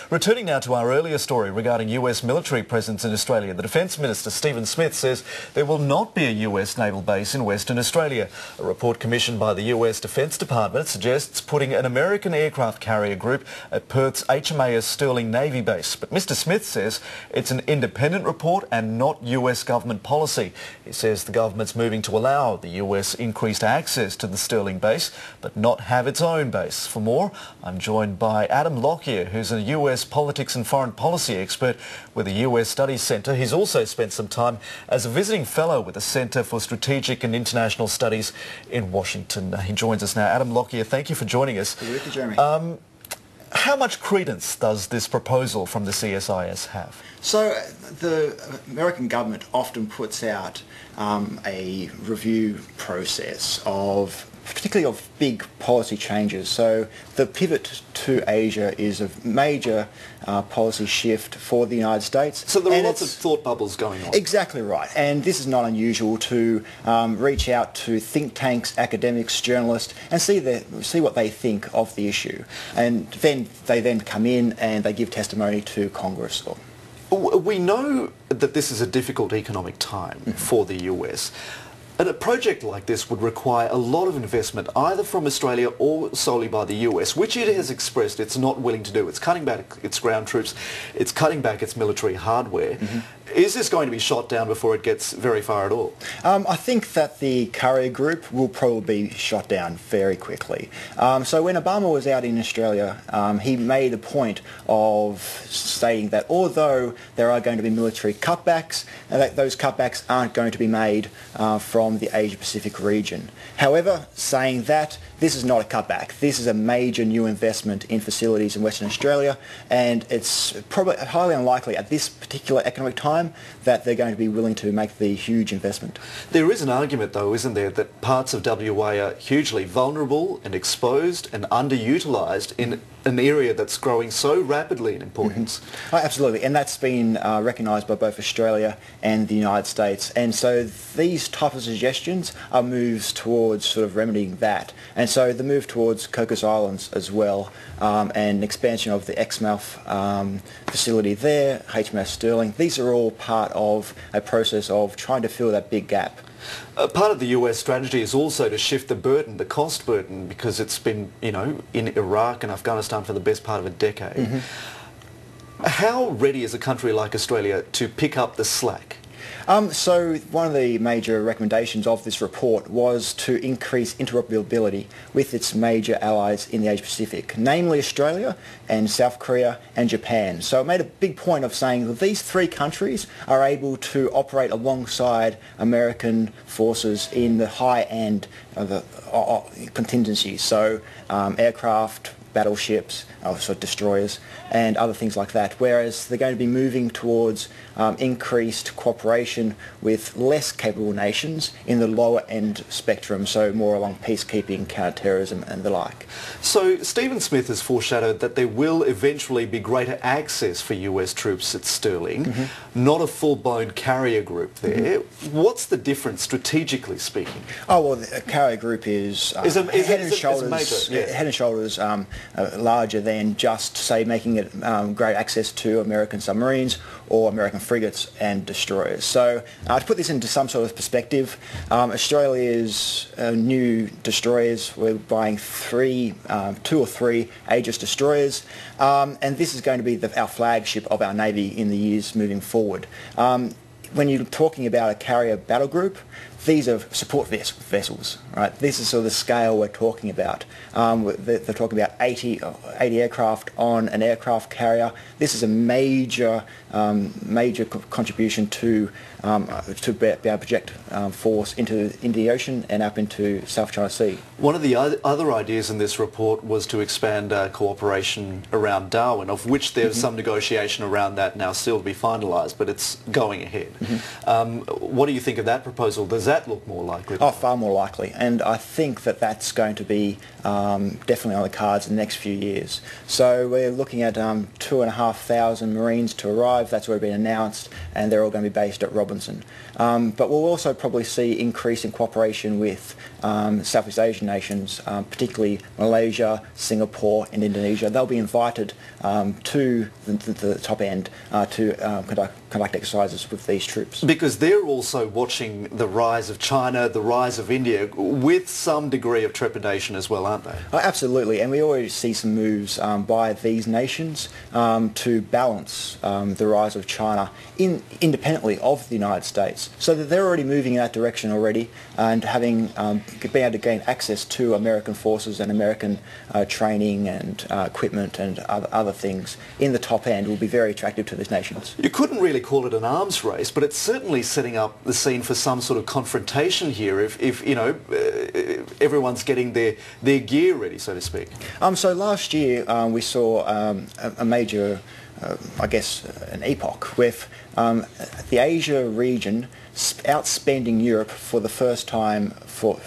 Returning now to our earlier story regarding US military presence in Australia, the Defence Minister Stephen Smith says there will not be a US naval base in Western Australia. A report commissioned by the US Defence Department suggests putting an American aircraft carrier group at Perth's HMAS Stirling Navy base. But Mr Smith says it's an independent report and not US government policy. He says the government's moving to allow the US increased access to the Stirling base, but not have its own base. For more, I'm joined by Adam Lockyer, who's a US politics and foreign policy expert with the US Studies Centre. He's also spent some time as a visiting fellow with the Centre for Strategic and International Studies in Washington. He joins us now. Adam Lockyer, thank you for joining us. Thank you, Jeremy. How much credence does this proposal from the CSIS have? So the American government often puts out a review process of particularly of big policy changes. So the pivot to Asia is a major policy shift for the United States. So there are lots of thought bubbles going on. Exactly right. And this is not unusual to reach out to think tanks, academics, journalists, and see what they think of the issue. And then they come in and they give testimony to Congress. We know that this is a difficult economic time for the US. And a project like this would require a lot of investment, either from Australia or solely by the US, which it has expressed it's not willing to do. It's cutting back its ground troops, it's cutting back its military hardware. Is this going to be shot down before it gets very far at all? I think that the carrier group will probably be shot down very quickly. So when Obama was out in Australia, he made a point of stating that although there are going to be military cutbacks, that those cutbacks aren't going to be made from the Asia-Pacific region. However, saying that, this is not a cutback. This is a major new investment in facilities in Western Australia, and it's probably highly unlikely at this particular economic time that they're going to be willing to make the huge investment. There is an argument, though, isn't there, that parts of WA are hugely vulnerable and exposed and underutilised in an area that's growing so rapidly in importance. Oh, absolutely, and that's been recognised by both Australia and the United States. And so these type of suggestions are moves towards sort of remedying that. And so the move towards Cocos Islands as well, and expansion of the Exmouth facility there, HMAS Stirling, these are all part of a process of trying to fill that big gap. Part of the US strategy is also to shift the burden, the cost burden, because it's been, you know, in Iraq and Afghanistan for the best part of a decade. How ready is a country like Australia to pick up the slack? So one of the major recommendations of this report was to increase interoperability with its major allies in the Asia-Pacific, namely Australia and South Korea and Japan. So it made a big point of saying that these three countries are able to operate alongside American forces in the high end of the contingencies, so aircraft, battleships, so destroyers, and other things like that, whereas they're going to be moving towards increased cooperation with less capable nations in the lower end spectrum, so more along peacekeeping, counter-terrorism and the like. So Stephen Smith has foreshadowed that there will eventually be greater access for US troops at Stirling, not a full-blown carrier group there. What's the difference strategically speaking? Oh, well, the carrier group is head and shoulders larger than just, say, making it great access to American submarines or American frigates and destroyers. So to put this into some sort of perspective, Australia's new destroyers, we're buying two or three Aegis destroyers, and this is going to be our flagship of our Navy in the years moving forward. When you're talking about a carrier battle group, these are support vessels, right? This is sort of the scale we're talking about. They're talking about 80 aircraft on an aircraft carrier. This is a major contribution to be able to project force into the ocean and up into South China Sea. One of the other ideas in this report was to expand cooperation around Darwin, of which there's some negotiation around that now still to be finalised, but it's going ahead. What do you think of that proposal? Does that look more likely? Oh, far more likely, and I think that that's going to be definitely on the cards in the next few years. So we're looking at 2,500 Marines to arrive. That's already been announced, and they're all going to be based at Robinson. But we'll also probably see increase in cooperation with Southeast Asian nations, particularly Malaysia, Singapore and Indonesia. They'll be invited to the top end to conduct exercises with these troops. Because they're also watching the rise of China, the rise of India, with some degree of trepidation as well, aren't they? Absolutely, and we already see some moves by these nations to balance the rise of China independently of the United States. So that they're already moving in that direction already, and having been able to gain access to American forces and American training and equipment and other things in the top end will be very attractive to these nations. You couldn't really call it an arms race, but it's certainly setting up the scene for some sort of confrontation here if you know, everyone's getting their gear ready, so to speak. So last year we saw a major, I guess, an epoch with the Asia region outspending Europe for the first time for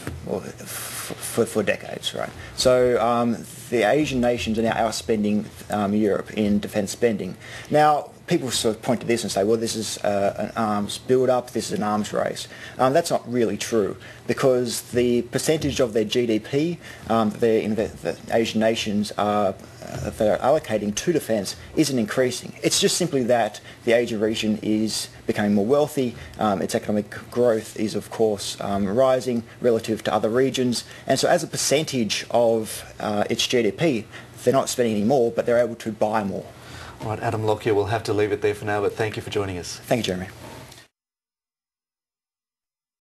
decades, right? So the Asian nations are now outspending Europe in defence spending. Now, people sort of point to this and say, well, this is an arms build-up, this is an arms race. That's not really true, because the percentage of their GDP the Asian nations are that are allocating to defence isn't increasing. It's just simply that the Asia region is becoming more wealthy, its economic growth is of course rising relative to other regions, and so as a percentage of its GDP, they're not spending any more, but they're able to buy more. All right, Adam Lockyer, we'll have to leave it there for now, but thank you for joining us. Thank you, Jeremy.